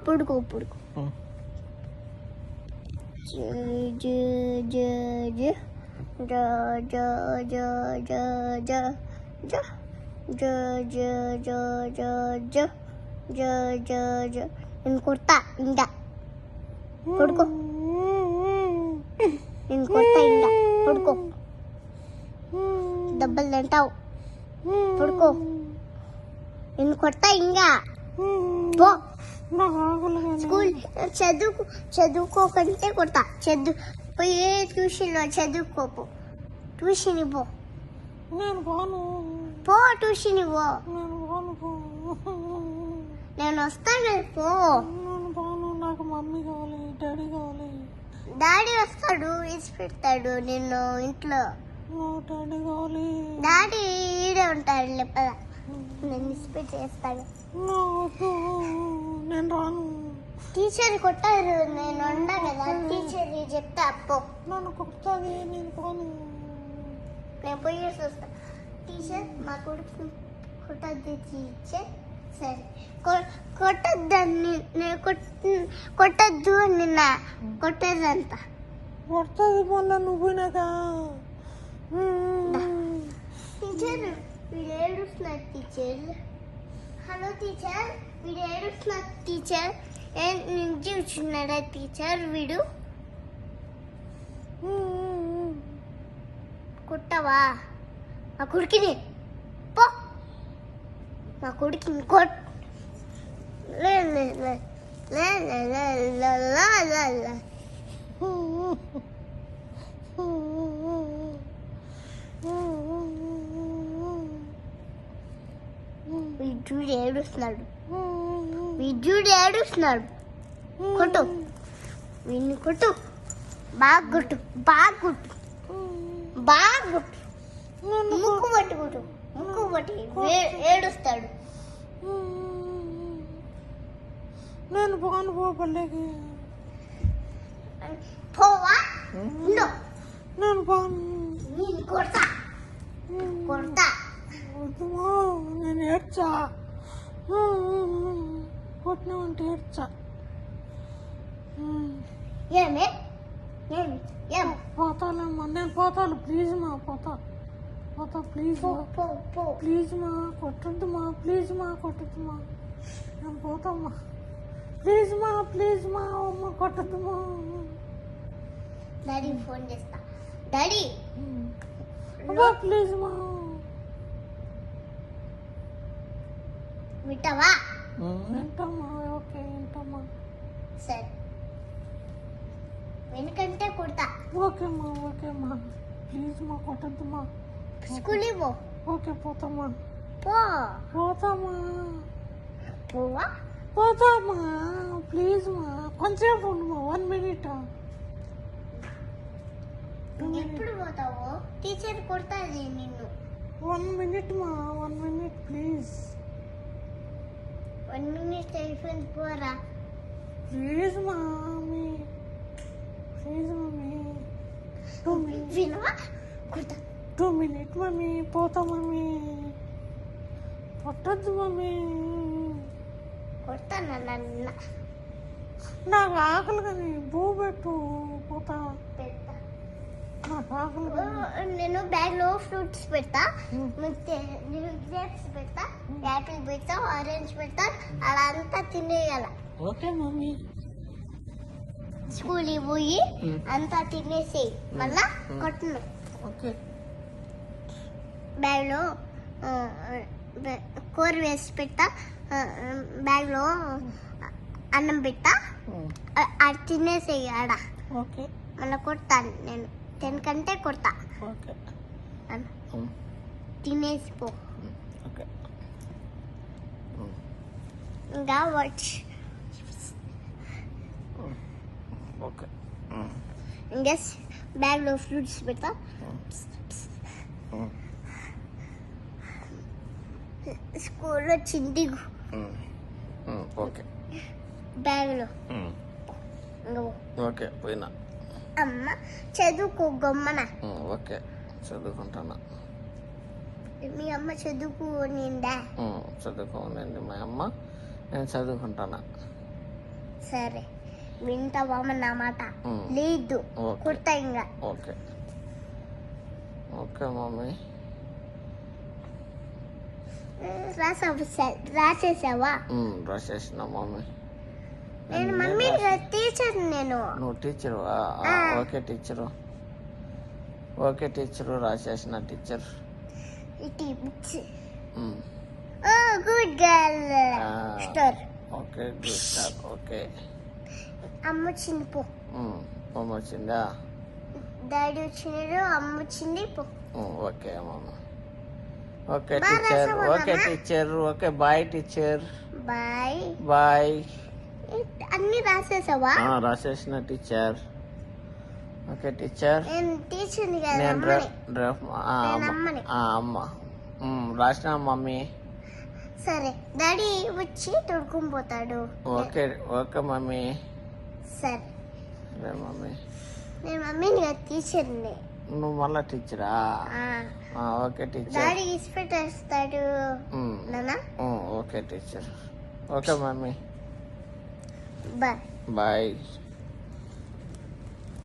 పడుకో పడుకో నేను కొడతా ఇంకా పడుకో నేను కొడతా ఇంకా పడుకో దెబ్బలు తింటావు పడుకో నేను కొడతా ఇంకా పో స్కూల్ చదువుకోకంటే కొడతా పోయి ట్యూషన్లో చదువుకోపో ట్యూషన్ పో పో ట్యూషన్ పో నేను వస్తాను పో నాకు మమ్మీ కావాలి డాడీ కావాలి డాడీ వస్తాడు వేసి పెడతాడు నిన్ను ఇంట్లో డాడీ కావాలి డాడీ ఈడే ఉంటాడు లేపద నేను ఇస్పెట్ చేస్తాడు నేను రాను టీచర్ కొట్టారు నేను ఉండా కదా టీచర్ చెప్తా అప్పో నన్ను కొడుతుంది నేను రాను నేను పోయేసి వస్తా టీచర్ మా కొడుకు కొట్టద్దు టీచర్ సరే కొట్టద్దని నేను కొట్టద్దు నిన్న కొట్టేదంతా కొడుతుంది మొన్న నువ్వు పోయినాక టీచర్ వీడు ఏడుస్తున్నాడు టీచర్ హలో టీచర్ వీడు ఏడుస్తున్నాడు టీచర్ నుంచి వచ్చినాడా టీచర్ వీడు కొట్టవా మా కొడుకుని పో మా కొడుకుని కొట్ విద్యుడు ఏడుస్తున్నాడు కొట్టు వీడిని కొట్టు బాగా కొట్టు ముక్కు పట్టుకుంటు ముక్కు పట్టి ఏడుస్తాడు నేను పోను పోపల్లేకి పోవా నేను పోను నేను కొడతా నేను ఏడ్చా కొట్టినా అంటే ఏడ్చా ఏమి పోతానమ్మా నేను పోతాను ప్లీజ్ మా పోతా ప్లీజ్ ప్లీజ్ మా కొట్టద్దు మా ప్లీజ్ మా కొట్టద్దు మా నేను పోతామ్మా ప్లీజ్ మా అమ్మ కొట్టద్దు మా డాడీ ఫోన్ చేస్తా డాడీ ప్లీజ్ మా వింటావా వింటమ్మా ఓకే వింటమ్మా సరే వెనుకంటే కొడతా ఓకేమ్మా ప్లీజ్ మా కొట్టద్దు మా స్కూల్ పో ఓకే పోతామ్మా పోతామ్మా ప్లీజ్ మా కొంచెంసేపు ఉండమా 1 minute ఎప్పుడు పోతావు టీచర్ కొడతాది నిన్ను 1 minute మా 1 minute ప్లీజ్ 1 minute అయిపోయింది పోరా ప్లీజ్ మమ్మీ 2 minutes వినవా కొడతా 2 minutes మమ్మీ పోతా మమ్మీ కొట్టద్దు మమ్మీ కొడతా నన్న నాకు ఆకలి కానీ బూ పెట్టు పోతా పెడతా నాకు ఆకలి నేను బ్యాగ్లో ఫ్రూట్స్ పెడతా గ్రేప్స్ పెడతా యాపిల్ పెడతా ఆరెంజ్ పెడతా అలా అంతా తినేయాల ఓకే మమ్మీ స్కూల్కి పోయి అంతా తినేసేయి మళ్ళా కొట్టను ఓకే బ్యాగ్లో కూర వేసి పెట్టా బ్యాగ్లో అన్నం పెట్టా అది తినేసేయి ఆడ ఓకే మళ్ళీ కొడతాను నేను 10 కంటే కొడతా ఓకే తినేసిపో ఓకే ఇంకా వాచ్ ఓకే ఇంకా బ్యాగ్లో ఫ్రూట్స్ పెడతా స్కూల్లో చిండి ఓకే బ్యాగ్లో ఓకే పోయినా అమ్మ చదువుకో గమ్మన ఓకే చదువుకుంటాను మీ అమ్మ చదువుకోనిందా చదువుకోనండి మా అమ్మ నేను చదువుకుంటాను సరే వింటావా నా మాట ఉమ్. లేదు ఓకే. కుడతా ఇంకా ఓకే ఓకే మమ్మీ. రాసేసావా రాసేసిన మమ్మీ. నేను మమ్మీ టీచర్ నేను నువ్వు teacher? Okay teacher. Okay teacher, రాసేసిన టీచర్. ఇటీ books good girl store okay good star. Okay అమ్మ వచ్చింది పో మమ్మ వచ్చిందా? డాడీ వచ్చినాడు అమ్మ వచ్చింది పో ఓకే మమ్మ. ఓకే బాగా టీచర్. రాసావా ఓకే నాన్న? Teacher. Okay bye teacher. Bye bye. అన్ని రాసేసావా రాసేసిన టీచర్. Okay teacher. నేను టీచర్ని కదా నేను అమ్మని అమ్మ. అమ్మని. అమ్మ రాసిన మమ్మీ. సరే డాడీ వచ్చి తొడుకుని పోతాడు ఓకే ఓకే మమ్మీ. సరే సరే మమ్మీ. నేను మమ్మీని కదా టీచర్ని నువ్వు మళ్ళా టీచరా? Okay teacher. డాడీ ఇసిపెట్టేస్తాడు నాన్న okay teacher. Okay mummy. Bye bye.